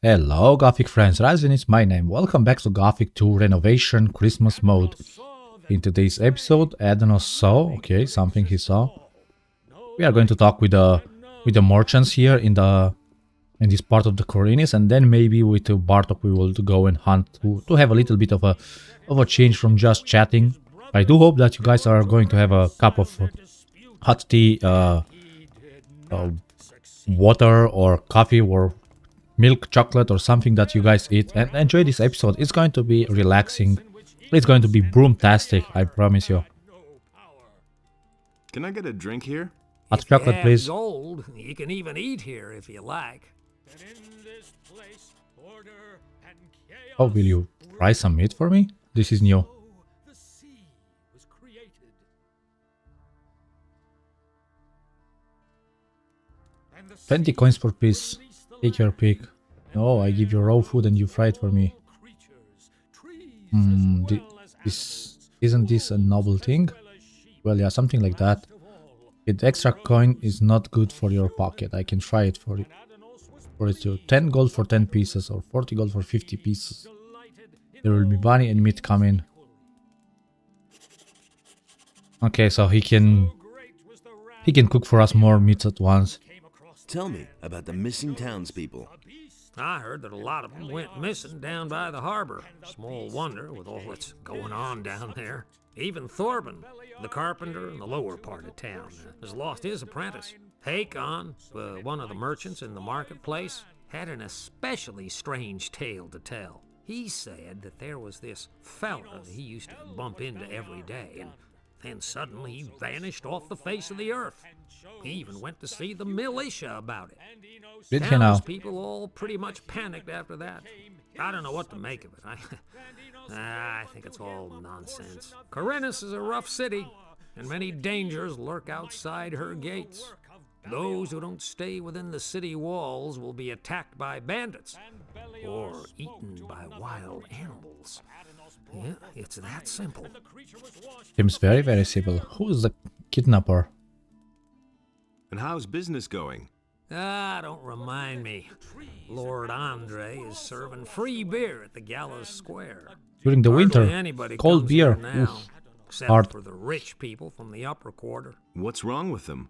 Hello Gothic friends, Ryzen is my name. Welcome back to Gothic 2 Renovation Christmas mode. In today's episode, Adnos saw, okay, something he saw. We are going to talk with the merchants here in this part of the Khorinis, and then maybe with Bartok we will go and hunt to have a little bit of a change from just chatting. I do hope that you guys are going to have a cup of hot tea, water or coffee or milk, chocolate or something that you guys eat and enjoy this episode. It's going to be relaxing. It's going to be broomtastic, I promise you. Can I get a drink here? Hot chocolate, please. Gold, you can even eat here if you like. Oh, will you fry some meat for me? This is new. $20 coins per piece. Take your pick. No, I give you raw food and you fry it for me. Isn't this a noble thing? Well, yeah, something like that. The extra coin is not good for your pocket. I can try it for it too. 10 gold for 10 pieces or 40 gold for 50 pieces. There will be bunny and meat coming. Okay, so he can cook for us more meats at once. Tell me about the missing townspeople. I heard that a lot of them went missing down by the harbor. Small wonder with all that's going on down there. Even Thorben, the carpenter in the lower part of town, has lost his apprentice. Hakon, one of the merchants in the marketplace, had an especially strange tale to tell. He said that there was this fella he used to bump into every day, and then suddenly he vanished off the face of the earth. He even went to see the militia about it. Did he now? People all pretty much panicked after that. I don't know what to make of it. I think it's all nonsense. Khorinis is a rough city, and many dangers lurk outside her gates. Those who don't stay within the city walls will be attacked by bandits or eaten by wild animals. Yeah, it's that simple. Seems very, very simple. Who's the kidnapper? And how's business going? Don't remind me. Lord Andre is serving free beer at the Gallows Square. During the winter, Anybody cold comes beer. here now, Oof, except hard. for the rich people from the upper quarter. What's wrong with them?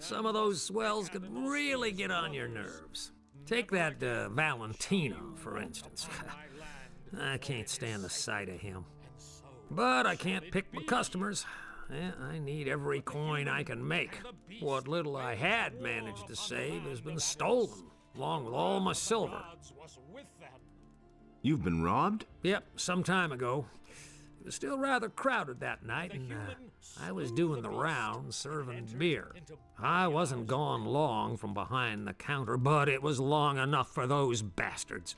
Some of those swells could really get on your nerves. Take that Valentino, for instance. I can't stand the sight of him. But I can't pick my customers. I need every coin I can make. What little I had managed to save has been stolen, along with all my silver. You've been robbed? Yep, some time ago. It was still rather crowded that night, and I was doing the rounds serving beer. I wasn't gone long from behind the counter, but it was long enough for those bastards.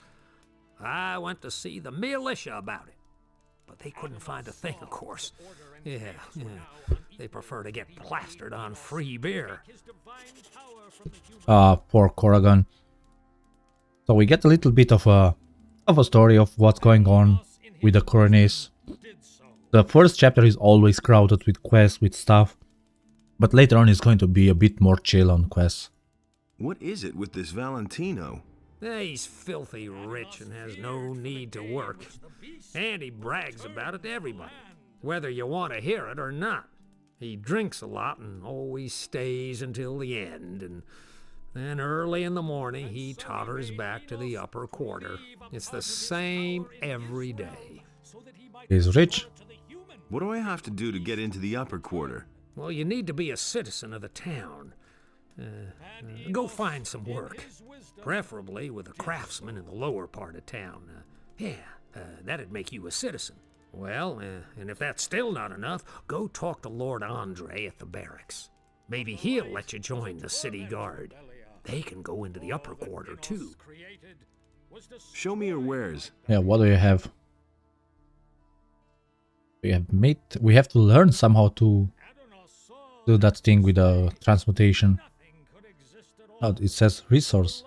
I went to see the militia about it, but they couldn't find a thing, of course. Yeah. They prefer to get plastered on free beer. Poor Corrigan. So we get a little bit of a story of what's going on with the Khorinis. The first chapter is always crowded with quests, with stuff, but later on it's going to be a bit more chill on quests. What is it with this Valentino? He's filthy rich and has no need to work. And he brags about it to everybody, whether you want to hear it or not. He drinks a lot and always stays until the end, and then early in the morning he totters back to the upper quarter. It's the same every day. He's rich. What do I have to do to get into the upper quarter? Well, you need to be a citizen of the town. Go find some work, preferably with a craftsman in the lower part of town. That'd make you a citizen. Well, and if that's still not enough, go talk to Lord Andre at the barracks. Maybe he'll let you join the city guard. They can go into the upper quarter, too. Show me your wares. Yeah, what do you have? We have to learn somehow to do that thing with the transmutation. Oh, it says resource.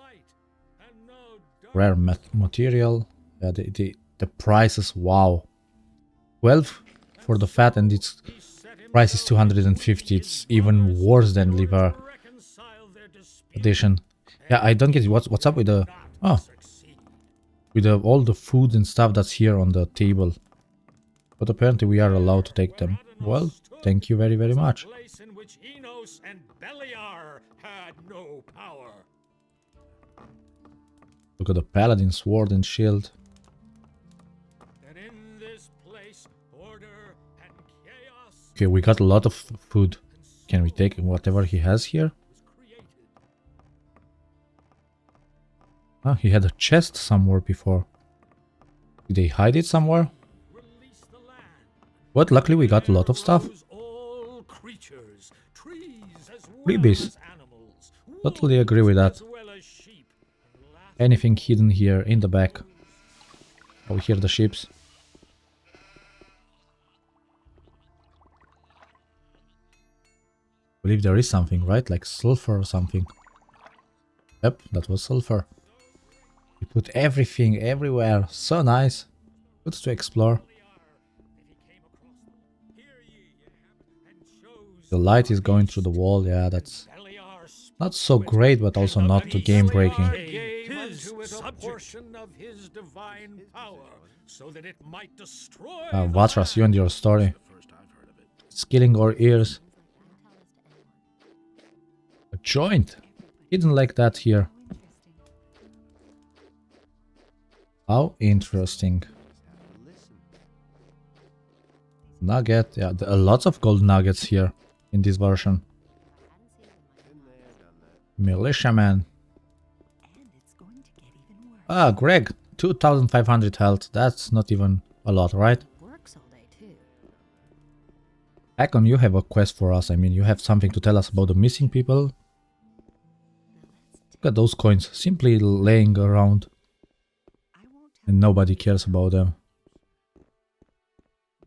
Rare material. Yeah, the prices, wow. 12 for the fat, and its price is 250. It's even worse than liver edition. Yeah, I don't get it. What's up with the Oh, with all the food and stuff that's here on the table. But apparently we are allowed to take them. Well, thank you very, very much. Place in which Enos and Beliar had no power. Look at the paladin sword and shield. And in this place, order and chaos Okay, we got a lot of food. Can we take whatever he has here? was created. Ah, he had a chest somewhere before. Did they hide it somewhere? Release the land. What? Luckily we got a lot of stuff. Rose all creatures, trees as well Freebies. as animals, Totally wolves agree with that. as well as sheep, and last Anything hidden here in the back? Oh, we hear the ships. I believe there is something, right? Like sulfur or something. Yep, that was sulfur. We put everything everywhere. So nice. Good to explore. The light is going through the wall. Yeah, that's not so great, but also not too game breaking. his portion of his divine power, so that it might destroy Vatras, you and your story. It's killing our ears. A joint. Hidden like that here. How interesting. Nugget. Yeah, there are lots of gold nuggets here in this version. Militiaman. Ah, Greg. 2500 health. That's not even a lot, right? Akon, you have a quest for us. I mean, you have something to tell us about the missing people. Look at those coins simply laying around. And nobody cares about them.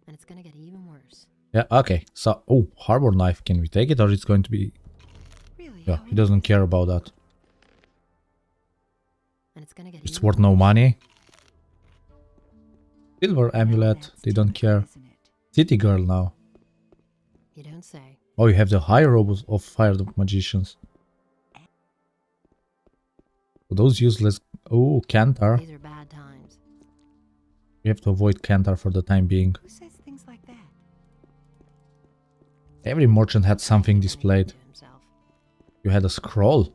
And it's gonna get even worse. Yeah, okay. So, oh, harbor knife. Can we take it or it's going to be... Really? Yeah, he doesn't care about that. And it's gonna get It's even worth no worse. money. Silver amulet. They don't care. City girl now. You don't say. Oh, you have the high robes of fire magicians. So those useless... Oh, Kantar. These are bad times. We have to avoid Kantar for the time being. Who says things like that? Every merchant had something displayed. To himself. You had a scroll.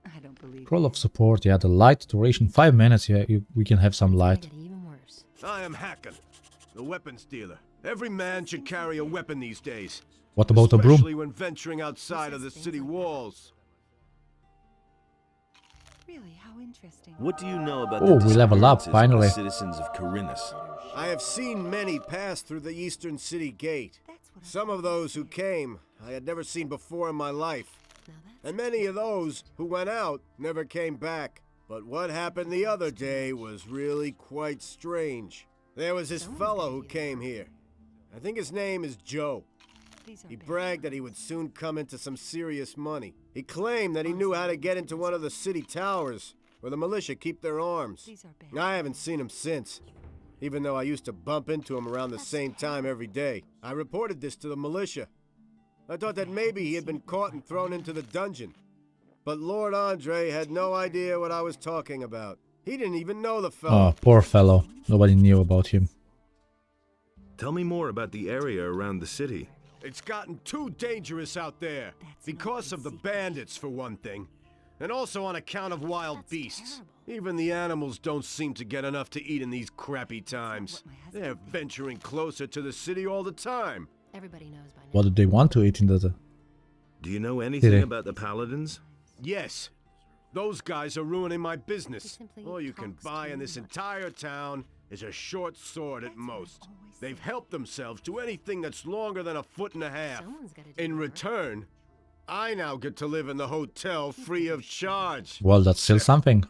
I don't believe Scroll of support. Yeah, the light duration 5 minutes. Yeah, we can have some it's light. gonna get even worse. I am Hakon, the weapons dealer. Every man should carry a weapon these days. What about a broom? Especially when venturing outside of the city walls. Really, how interesting. What do you know about Oh, the we level up, disappearances of finally. the citizens of Khorinis? I have seen many pass through the eastern city gate. Some of those who came I had never seen before in my life. Now that's And many of those who went out never came back. But what happened the other day was really quite strange. There was this fellow who came here. I think his name is Joe. He bragged that he would soon come into some serious money. He claimed that he knew how to get into one of the city towers, where the militia keep their arms. I haven't seen him since, even though I used to bump into him around the same time every day. I reported this to the militia. I thought that maybe he had been caught and thrown into the dungeon. But Lord Andre had no idea what I was talking about. He didn't even know the fellow. Oh, poor fellow. Nobody knew about him. Tell me more about the area around the city. It's gotten too dangerous out there. Because of the bandits, for one thing. And also on account of wild beasts. Even the animals don't seem to get enough to eat in these crappy times. They're venturing closer to the city all the time. everybody knows by now. What do they want to eat in the... Do you know anything City. about the paladins? Yes. Those guys are ruining my business. simply All you can talks buy too in this much. entire town is a short sword at most. They've helped themselves to anything that's longer than a foot and a half. Someone's gotta do In the work. return, I now get to live in the hotel free of charge. Well, that's still something.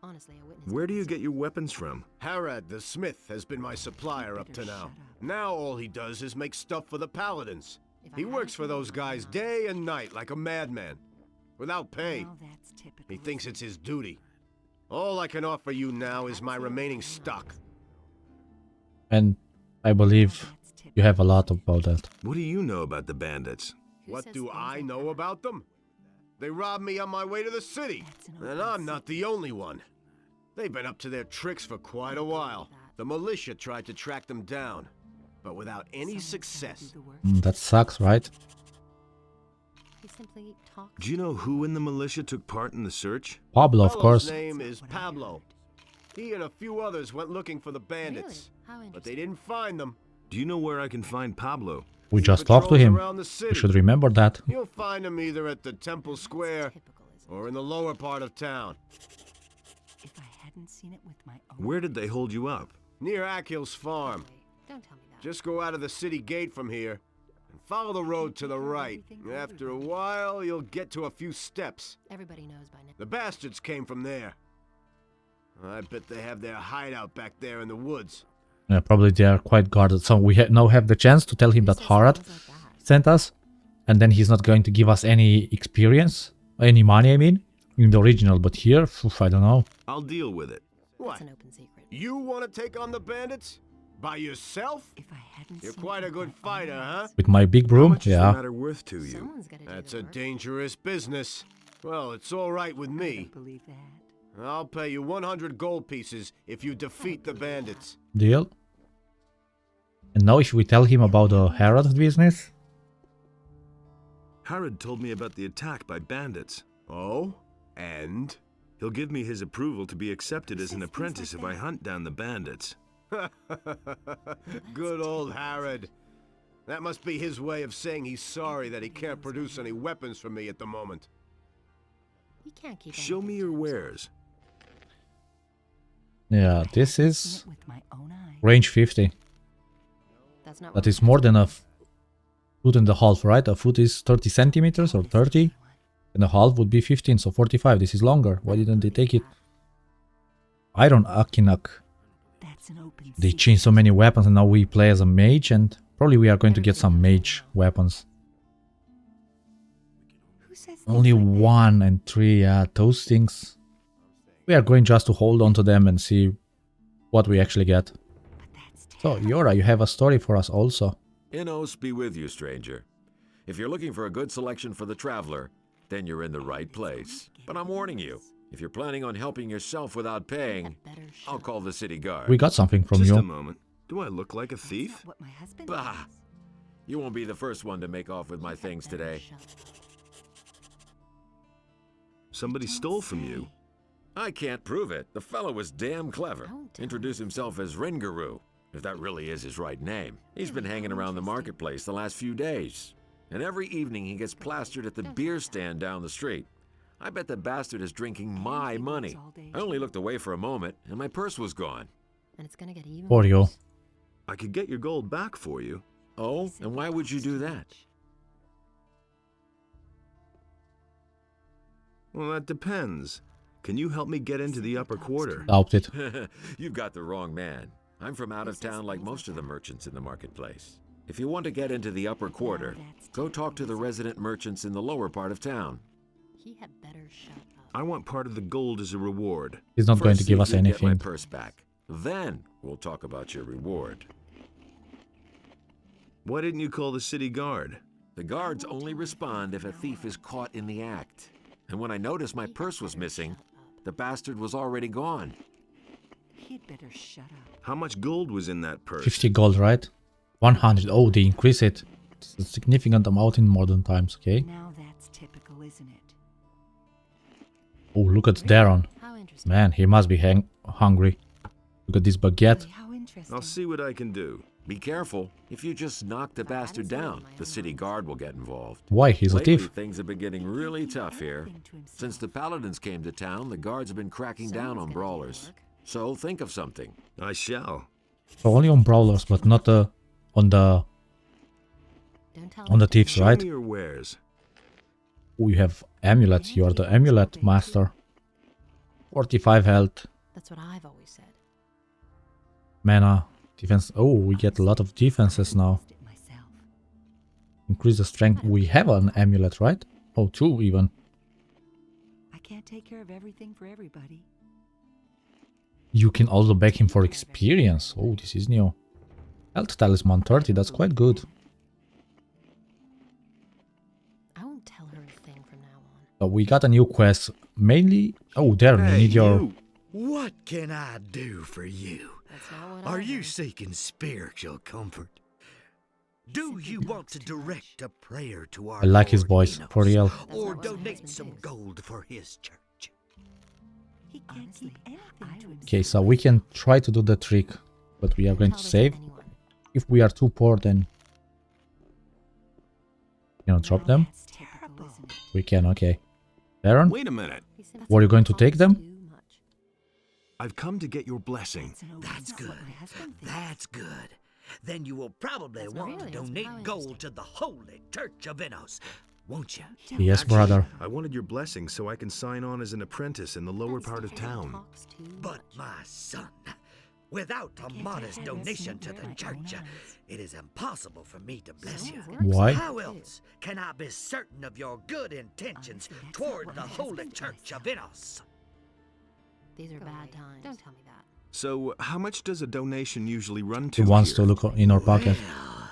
Honestly, I witnessed Where do you get your weapons from? Harad the smith has been my supplier up to now. Now all he does is make stuff for the paladins. He works for those guys day and night like a madman. Without pay. He thinks it's his duty. All I can offer you now is my remaining stock. And I believe you have a lot about that. What do you know about the bandits? What do I know about them? They robbed me on my way to the city. And I'm not the only one. They've been up to their tricks for quite a while. The militia tried to track them down, but without any success. That sucks, right? He simply talks. Do you know who in the militia took part in the search? Pablo, of Fellow's course. name is Pablo. He and a few others went looking for the bandits, How but they interesting. didn't find them. Do you know where I can find Pablo? We He just talked to patrols him. around the You city. should remember that. You'll find him either at the Temple Square Typical, isn't or in the lower part of town, If I hadn't seen it with my own Where did they hold you up? near Akil's farm. it? Don't tell me that. Just go out of the city gate from here and follow the road to the right. After a while, you'll get to a few steps. Everybody knows by now. The bastards came from there. I bet they have their hideout back there in the woods. Yeah, probably they are quite guarded. So we now have the chance to tell him that Harad Sounds like that. sent us, and then he's not going to give us any experience, any money, I mean, in the original. But here, I don't know. I'll deal with it. What? It's an open secret. You want to take on the bandits? By yourself? If I hadn't You're seen quite it a with good my own fighter, huh? With my big How broom, much is the yeah. matter worth to you? Someone's got to do That's the a work. dangerous business. Well, it's all right with I me. don't believe that. I'll pay you 100 gold pieces if you defeat the bandits. Deal. And now if we tell him about the Harad business, Harad told me about the attack by bandits. Oh? And? He'll give me his approval to be accepted as an apprentice if I hunt down the bandits. Good old Harad. That must be his way of saying he's sorry that he can't produce any weapons for me at the moment. He can't keep Show anything me to your himself. wares. yeah, this Seen is it with my own eyes. range 50. That's not That what is more than a foot and a half, right? A foot is 30 centimeters or 30, and a half would be 15, so 45. This is longer. Why didn't they take it? Iron Akinak. That's an open They secret. changed so many weapons, and now we play as a mage, and probably we are going to get some mage weapons. Who says things Only like that? 1 and 3, yeah, those things. We are going just to hold on to them and see what we actually get. But that's So, terrible. Yora, you have a story for us also. Innos be with you, stranger. If you're looking for a good selection for the traveler, then you're in the right place. But I'm warning you, if you're planning on helping yourself without paying, That better I'll shut call the city guard. We got something from Just a you. moment. Do I look like a That's thief? not what my husband Bah! does. You won't be the first one to make off with my things better today. shut up. Somebody Don't stole from you. say. I can't prove it. The fellow was damn clever. Don't tell Introduced me. himself as Ringaru, if that really is his right name. He's been hanging around the marketplace the last few days. And every evening he gets plastered at the beer stand down the street. I bet the bastard is drinking my money. I only looked away for a moment, and my purse was gone. And it's gonna get even For you. worse. I could get your gold back for you. Oh, He and why would you do that? Well, that depends. Can you help me get into the upper quarter? Doubt it. You've got the wrong man. I'm from out of town like most of the merchants in the marketplace. If you want to get into the upper quarter, go talk to the resident merchants in the lower part of town. He had better shut up. I want part of the gold as a reward. He's not going to First, give see if us you can get my anything. purse back. Then we'll talk about your reward. Why didn't you call the city guard? The guards only respond if a thief is caught in the act. And when I noticed my purse was missing, the bastard was already gone. He'd better shut up. How much gold was in that purse? 50 gold, right? 100. Oh, they increase it. It's a significant amount in modern times, okay? Now that's typical, isn't it? Oh, look at Darren. How interesting. Man, he must be hungry. Look at this baguette. Really, how interesting. I'll see what I can do. Be careful. If you just knock the I haven't bastard seen it down, in my the own city eyes. guard will get involved. Why? He's a Lately, thief. things have been getting really tough here. Anything to himself. Since the paladins came to town, the guards have been cracking down on Someone's gonna do the brawlers. work. So think of something. I shall. So only on brawlers, but not on the Don't tell on the him. thieves, Show right? me your wares. Oh, you have amulets. You are the amulet master. 45 health, That's what I've always said. mana, defense. Oh, we get a lot of defenses now. Used it myself. Increase the strength. We have an amulet, right? Oh, 2 even. I can't take care of everything for everybody. You can also back him for experience. Oh, this is new. Health talisman 30. That's quite good. I won't tell her a thing from now on. So we got a new quest. Mainly... Oh, Darren, we need your... you. What can I do for you? That's not what Are I you heard. seeking spiritual comfort? Do you want to direct a prayer to our I like his Lord voice, Enos, for real. or not what my donate husband some is. gold for his church? He can't keep anything to himself. Okay, so we can try to do the trick. But we are going to Tell this save. anyone. If we are too poor, then... You know, drop them? That's terrible, isn't it? We can, okay. Darren, Wait a minute. He simply were you going to take them? too much. I've come to get your blessing. It's an open That's door. good. What my husband thinks. That's good. Then you will probably That's not want really, to that's donate probably gold interesting. to the Holy Church of Enos, won't you? Yes, brother. I wanted your blessing so I can sign on as an apprentice in the lower part of He town. talks too But much. my son, without a modest donation to the church, it is impossible for me to bless you. Why? How else can I be certain of your good intentions toward the Holy Church of Enos? These are bad times. Don't tell me that. So, how much does a donation usually run He to wants here? to look in our pocket. Well,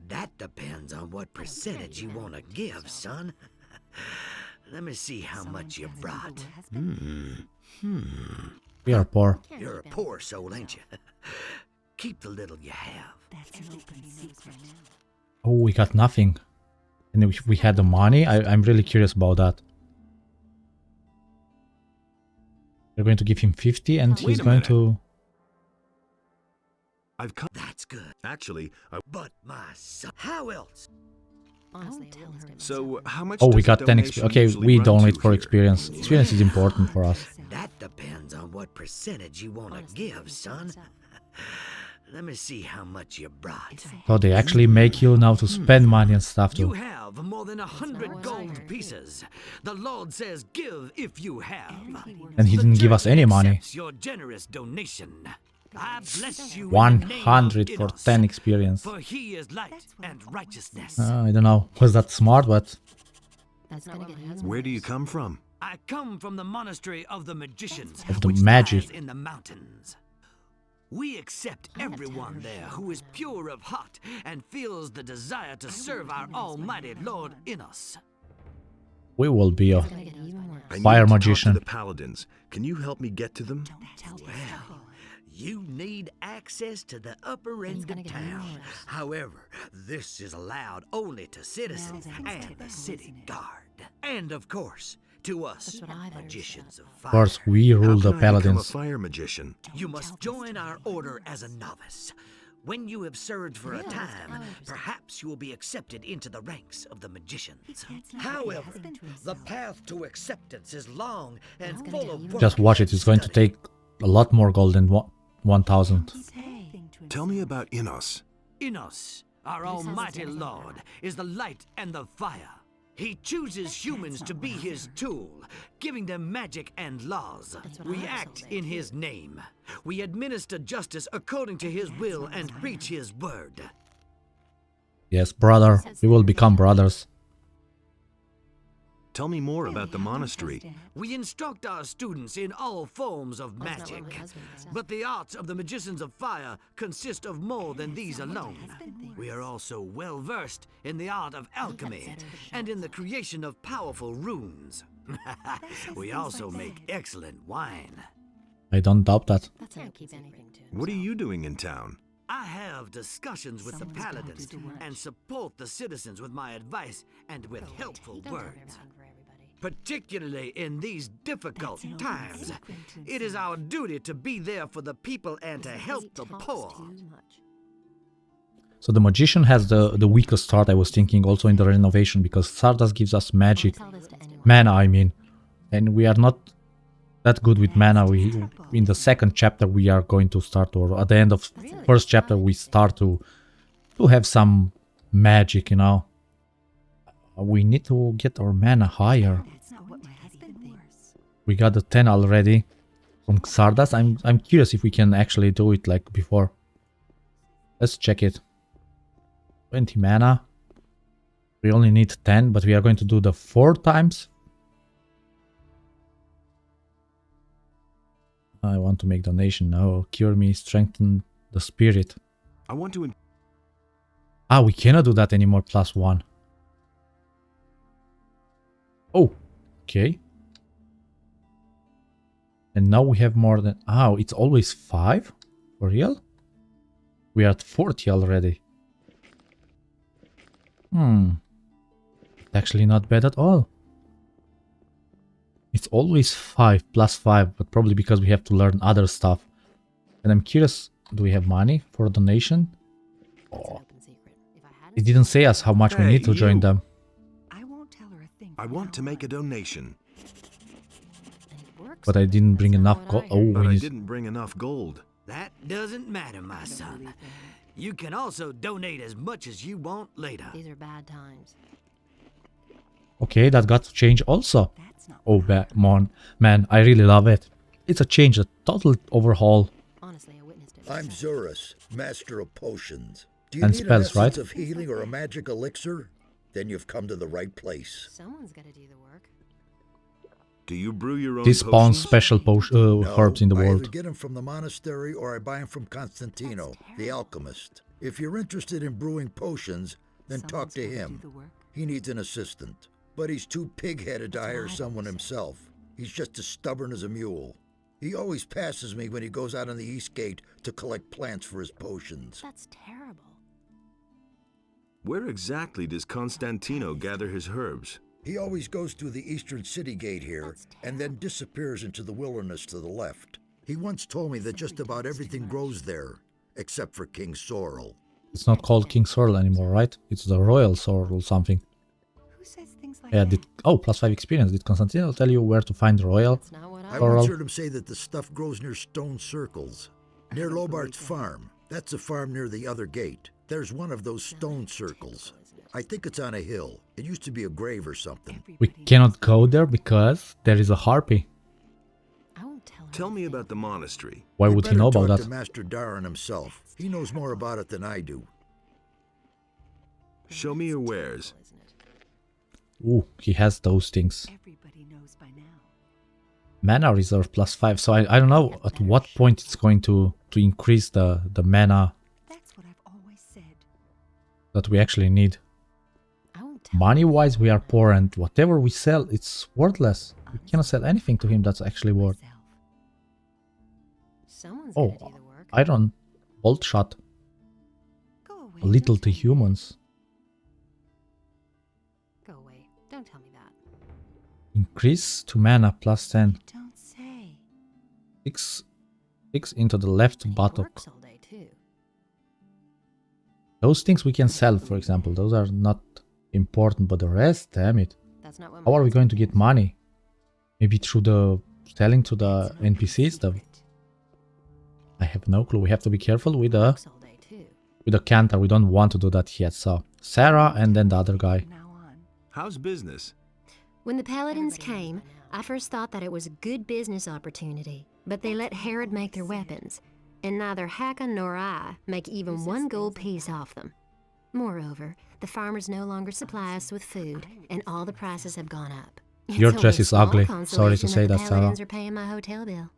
that depends on what percentage you want to give, son. Let me see how much you brought. We are poor. Can't You're a keep poor anything soul, to ain't you? yourself. Keep the little you have. That's an open secret. Oh, we got nothing. And if we had the money, I'm really curious about that. We're going to give him 50 and Wait he's a going minute. to... I've come. That's good. Actually, But my son, how else? Honestly, tell I wouldn't her. do it so myself. how much? Oh, we does a got 10 donation experience. Okay, usually we run donate to for here? experience. Experience is important for us. That depends on what percentage you want to Honestly, I give, wouldn't do it son. myself. Let me see how much you brought. So they actually make you now to spend money and stuff You too. have more than 100 what I gold heard. pieces. The Lord says, "Give if you have." And he The didn't give us church any money. accepts your generous donation. I bless you in the name of 100 for Enos, 10 experience. for he is light and righteousness. I don't know. Was that smart? But That's gonna get even Where do you worse. come from? I come from the monastery of the magicians, Of the which Mage. lies in the mountains. We accept everyone there who is pure of heart and feels the desire to serve our almighty Lord Enos. we will be a... It's gonna get even worse. I need Fire to talk magician. to the paladins. Can you help me get to them? Well, you need access to the upper end gonna of get even town. worse. However, this is allowed only to citizens Now that's and the typical, city isn't it? guard. And of course, to us, That's what I've heard magicians of said. fire. Of course, we How rule the can I become a paladins. fire magician? You must join our order as a novice. When you have served for a Really? time, How interesting. perhaps you will be accepted into the ranks of the magicians. can't see my However, husband to the himself. path to acceptance is long and It's gonna full get of even work Just watch it. and It's going to study. take a lot more gold than 1,000. Tell me about Enos. Enos, our This has almighty its own Lord, is the light and the fire. He chooses humans to be his tool, giving them magic and laws. That's what We I was act told. in his name. We administer justice according to his will and preach his word. Yes, brother. We will become brothers. Tell me more about the monastery. We instruct our students in all forms of That's not what my magic. husband said. But the arts of the magicians of fire consist of more than these alone. We are also well versed in the art of alchemy and in the creation of powerful runes. We also make excellent wine. I don't doubt that. That's how to keep anything to What are himself. you doing in town? I have discussions with the Someone's gotta paladins do too much. and support the citizens with my advice and with helpful Don't do words. everything for everybody. Particularly in these difficult That's an open times, secret to it is himself. our duty to be there for the people and to help He the talks poor. too much. So the magician has the weakest start, I was thinking, also in the renovation, because Stardust gives us magic. Don't tell this to anyone. Mana, I mean. And we are not that good with mana. We in the second chapter we are going to start, or at the end of Really? first chapter we start to have some magic, you know. We need to get our mana higher. That's not what my husband thinks. We got the 10 already from Xardas. I'm curious if we can actually do it like before. Let's check it. 20 mana. We only need 10, but we are going to do the 4 times. I want to make donation. No, cure me, strengthen the spirit. I want to. Ah, we cannot do that anymore, +1. Oh, Okay. And now we have more than... Oh, it's always 5? For real? We are at 40 already. Actually not bad at all. It's always 5 plus 5, but probably because we have to learn other stuff. And I'm curious, do we have money for a donation? That's an open secret. If I hadn't It didn't say us how much we Hey, need to join you. them. I won't tell her a thing. I from want now to make a on. donation, and it works, But I didn't bring that's not enough what gold. I Oh, heard. but we I need... didn't bring enough gold. That doesn't matter, my son. You can also donate as much as you want later. These are bad times. Okay, that got to change also. That's not Oh, man, I really love it. It's a change, a total overhaul. Honestly, I witnessed it. I'm myself. Zurus, master of potions. Do you And need spells, an essence right? of healing or a magic elixir? Then you've come to the right place. Someone's got to do the work. Do you brew your own This spawns potions? special herbs in the I either world. get them from the monastery or I buy them from Constantino, the alchemist. If you're interested in brewing potions, then talk Someone's to gotta him. do the work. He needs an assistant. But he's too pig-headed to hire someone himself. He's just as stubborn as a mule. He always passes me when he goes out on the East Gate to collect plants for his potions. That's terrible. Where exactly does Constantino gather his herbs? He always goes through the eastern city gate here and then disappears into the wilderness to the left. He once told me that just about everything grows there, except for King Sorrel. It's not called King Sorrel anymore, right? It's the Royal Sorrel or something. Who says things like Yeah, that? plus 5 experience. Did Constantino tell you where to find the Royal? That's not what I I Sorrel. once heard him say that the stuff grows near stone circles. Near Lobart's farm. That's a farm near the other gate. There's one of those stone circles. I think it's on a hill. It used to be a grave or something. We Everybody cannot knows go there because there is a harpy. I won't tell her. Tell me anything. about the monastery. Why You would he better know about talk that? to Master Darren himself. He knows more about it than I do. Show me your wares. Isn't it? Ooh, he has those things. Everybody knows by now. Mana reserve plus 5. So I don't know at what point it's going to increase the mana That's what I've always said. that we actually need. I won't tell Money wise we are poor and whatever we sell it's worthless. We cannot sell anything to him that's actually worth. Myself. Someone's Oh, got to do the work. iron bolt shot. Go away. A little don't to tell me. humans. Go away. Don't tell me that. Increase to mana plus 10. Don't say. 6 into the left He buttock. works all day too. Those things we can sell, for example. Those are not important, but the rest, damn it. That's not what How my are we going to husband get money? Maybe through the selling to the That's an open NPCs? secret. I have no clue. We have to be careful with the works all day too. canter. We don't want to do that yet. So Sarah and then the other guy. From now on. How's business? When the Paladins Everybody knows came, by now. I first thought that it was a good business opportunity, but they let Herod make their weapons, and neither Hakon nor I make even one gold piece off them. Moreover, the farmers no longer supply us with food, and all the prices have gone up. It's Your only dress a is small ugly. Sorry to consolation say the that, Sarah. Paladins are paying my hotel bill.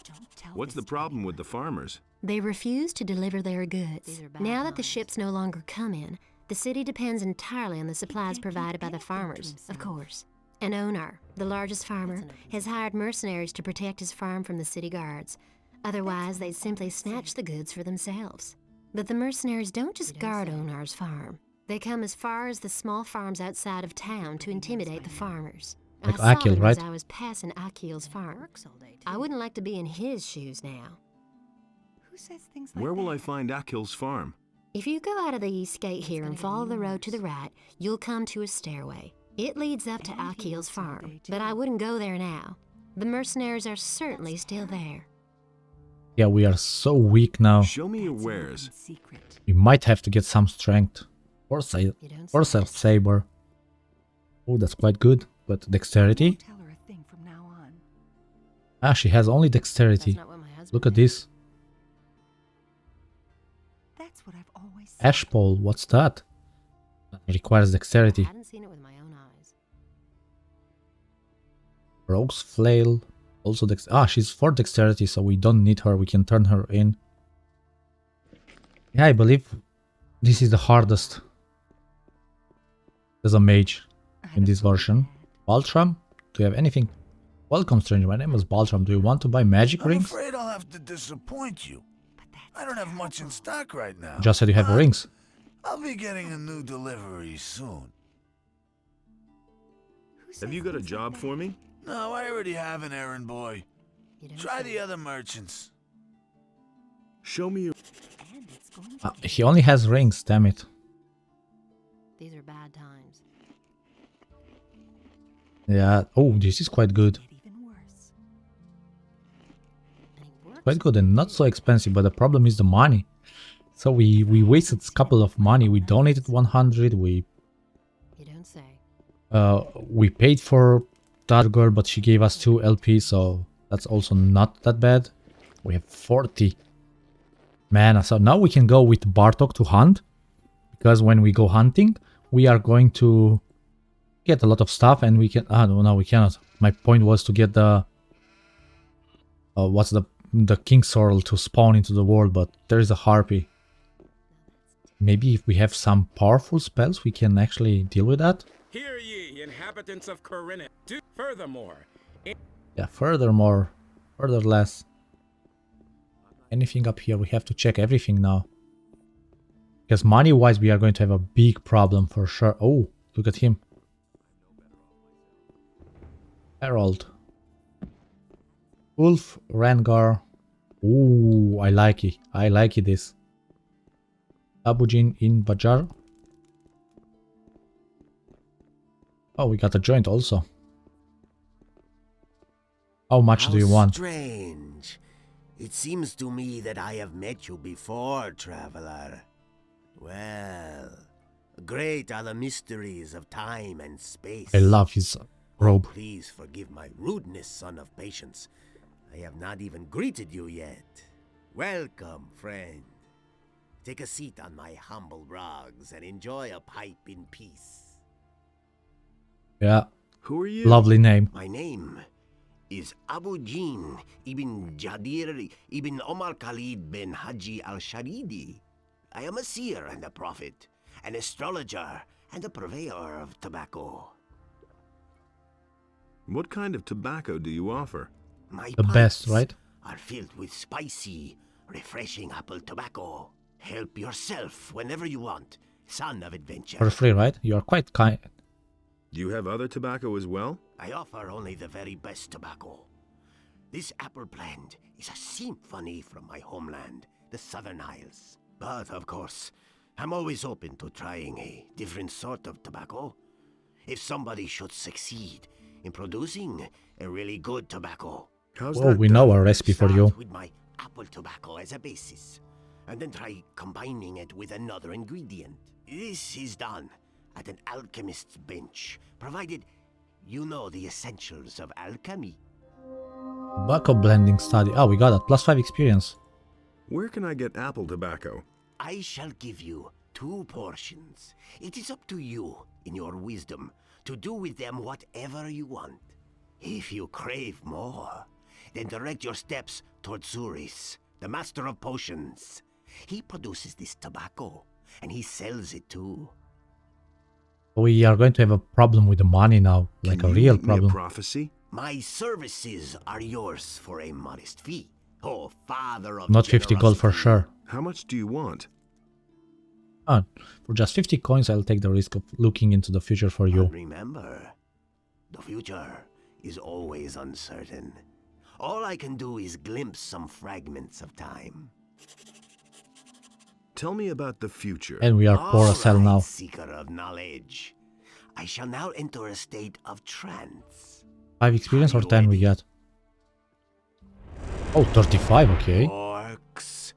Don't tell What's this the to problem anyone. with the farmers? They refuse to deliver their goods. These are bad Now that the times. ships no longer come in, the city depends entirely on the supplies can't keep provided by the anything to farmers, of himself. course. An owner, the largest farmer, That's an open has hired mercenaries to protect his farm from the city guards. Otherwise, they'd simply snatch the goods for themselves. But the mercenaries don't just You don't guard say. Onar's farm. They come as far as the small farms outside of town to intimidate the farmers. Like I saw Akil, them right? as I was passing Akil's farm. Works all day too. I wouldn't like to be in his shoes now. Who says things like Where will I that? find Akil's farm? If you go out of the east gate here and gonna follow get the road to the yours. right, you'll come to a stairway. It leads up to And he Akil's works all farm, day, but I too. wouldn't go there now. The mercenaries are certainly That's still terrible. there. Yeah, we are so weak now. Show me your That's an wares. open secret. We might have to get some strength. Or You don't or say. saber. Oh, that's quite good. But I dexterity? won't tell her a thing from now on. Ah, she has only That's dexterity. not what my husband Look at did. this. That's what I've always said. Ash pole, what's that? That requires I dexterity. hadn't seen it with my own eyes. Rogue's flail. Also she's for dexterity, so we don't need her. We can turn her in. Yeah, I believe this is the hardest as a mage I in this don't know version. that. Baltram? Do you have anything? Welcome, stranger. My name is Baltram. Do you want to buy magic I'm rings? afraid I'll have to disappoint you. I don't have much in stock right now. Just said you have but rings. I'll be getting a new delivery soon. Have you got a job for me? No, I already have an errand boy. Try the other merchants. Show me your... He only has rings, damn it. These are bad times. Yeah. Oh, this is quite good. Quite good and not so expensive, but the problem is the money. So we wasted a couple of money. We donated 100. You don't say. We paid for that girl, but she gave us 2 LP, so that's also not that bad. We have 40 mana, so now we can go with Bartok to hunt, because when we go hunting, we are going to get a lot of stuff, and we can. No, we cannot. My point was to get the what's the King Sorrel to spawn into the world, but there is a Harpy. Maybe if we have some powerful spells, we can actually deal with that. Hear ye, inhabitants of Khorinis. Furthermore, Yeah, furthermore, further less. Anything up here, we have to check everything now. Because money-wise, we are going to have a big problem for sure. Oh, look at him. Herald. Wolf, Rengar. Ooh, I like it. I like it, this. Abujin in Bajar. Oh, we got a joint also. How much do you want? Strange. It seems to me that I have met you before, traveler. Well, great are the mysteries of time and space. I love his robe. Please forgive my rudeness, son of patience. I have not even greeted you yet. Welcome, friend. Take a seat on my humble rugs and enjoy a pipe in peace. Yeah. Who are you? Lovely name. My name is Abu Jin ibn Jadir ibn Omar Khalid bin Haji al-Sharidi. I am a seer and a prophet, an astrologer and a purveyor of tobacco. What kind of tobacco do you offer? My The best, pipes right? are filled with spicy, refreshing apple tobacco. Help yourself whenever you want, son of adventure. For free, right? You are quite kind. Do you have other tobacco as well? I offer only the very best tobacco. This apple blend is a symphony from my homeland, the Southern Isles. But, of course, I'm always open to trying a different sort of tobacco. If somebody should succeed in producing a really good tobacco. How's Oh, that we done? know a recipe for you. Start with my apple tobacco as a basis, and then try combining it with another ingredient. This is done at an alchemist's bench, provided you know the essentials of alchemy. Tobacco blending study. Oh, we got that. +5 experience. Where can I get apple tobacco? I shall give you 2 portions. It is up to you, in your wisdom, to do with them whatever you want. If you crave more, then direct your steps towards Zuris, the master of potions. He produces this tobacco, and he sells it too. We are going to have a problem with the money now. Like Can a you real make me a problem. prophecy? My services are yours for a modest fee. Oh, father of Not 50 gold for generosity. sure. How much do you want? For just 50 coins, I'll take the risk of looking into the future for you. But remember, the future is always uncertain. All I can do is glimpse some fragments of time. Tell me about the future. And we are poor as hell now. Seeker of knowledge. I shall now enter a state of trance. 5 experience or Are you 10 we ready? get? Oh, 35, okay. Orcs.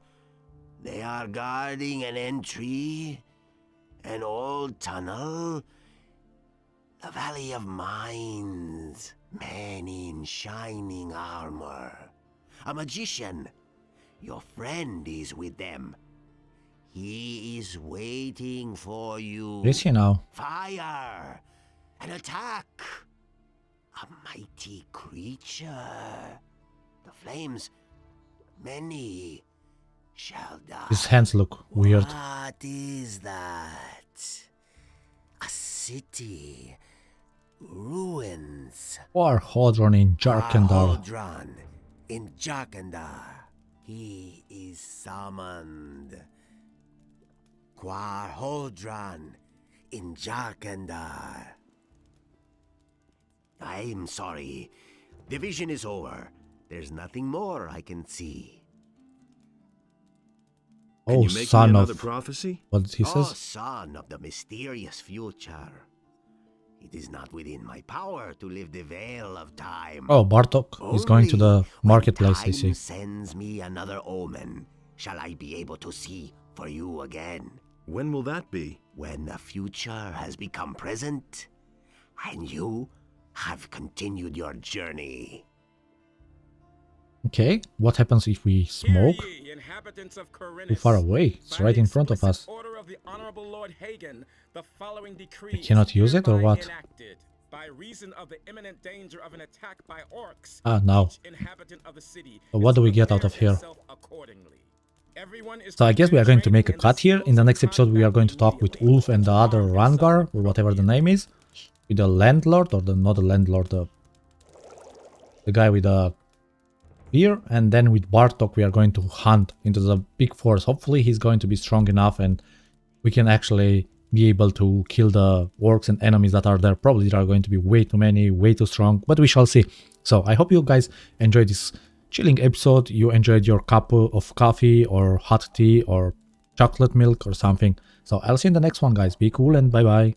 They are guarding an entry, an old tunnel, the Valley of Mines. Men in shining armor. A magician. Your friend is with them. He is waiting for you. Where is he now? Fire! An attack! A mighty creature. The flames, many shall die. His hands look weird. What is that? A city. Ruins. Warhodron in Jarkandar. Holdron in Jarkandar. He is summoned. Holdron in Jarkandar. I'm sorry. The vision is over. There's nothing more I can see. Can Oh, you make me son another of... prophecy? What he Oh, says? son of the mysterious future. It is not within my power to lift the veil of time. Oh, Bartok is going to the Only marketplace, I when see. time sends me another omen shall I be able to see for you again. When will that be? When the future has become present, and you have continued your journey. Okay, what happens if we smoke? Hear ye, inhabitants of Khorinis. Too far away, it's By right the in front of explicit us. Order of the Honorable Lord Hagen, the following decree We cannot is use it or hereby what? enacted. By reason of the imminent danger of an attack by orcs, Ah, now. each inhabitant of the city So what is do we to get out prepare of here? himself accordingly. Everyone is So I to guess we are begin going to make a training cut here. In the next episode we are going to talk with immediately. Ulf and the other Arm Rangar, yourself or whatever the name is. With the landlord, or not the landlord, the guy with the beer. And then with Bartok we are going to hunt into the big forest. Hopefully he's going to be strong enough and we can actually be able to kill the orcs and enemies that are there. Probably there are going to be way too many, way too strong, but we shall see. So I hope you guys enjoyed this chilling episode. You enjoyed your cup of coffee or hot tea or chocolate milk or something. So I'll see you in the next one, guys. Be cool and bye bye.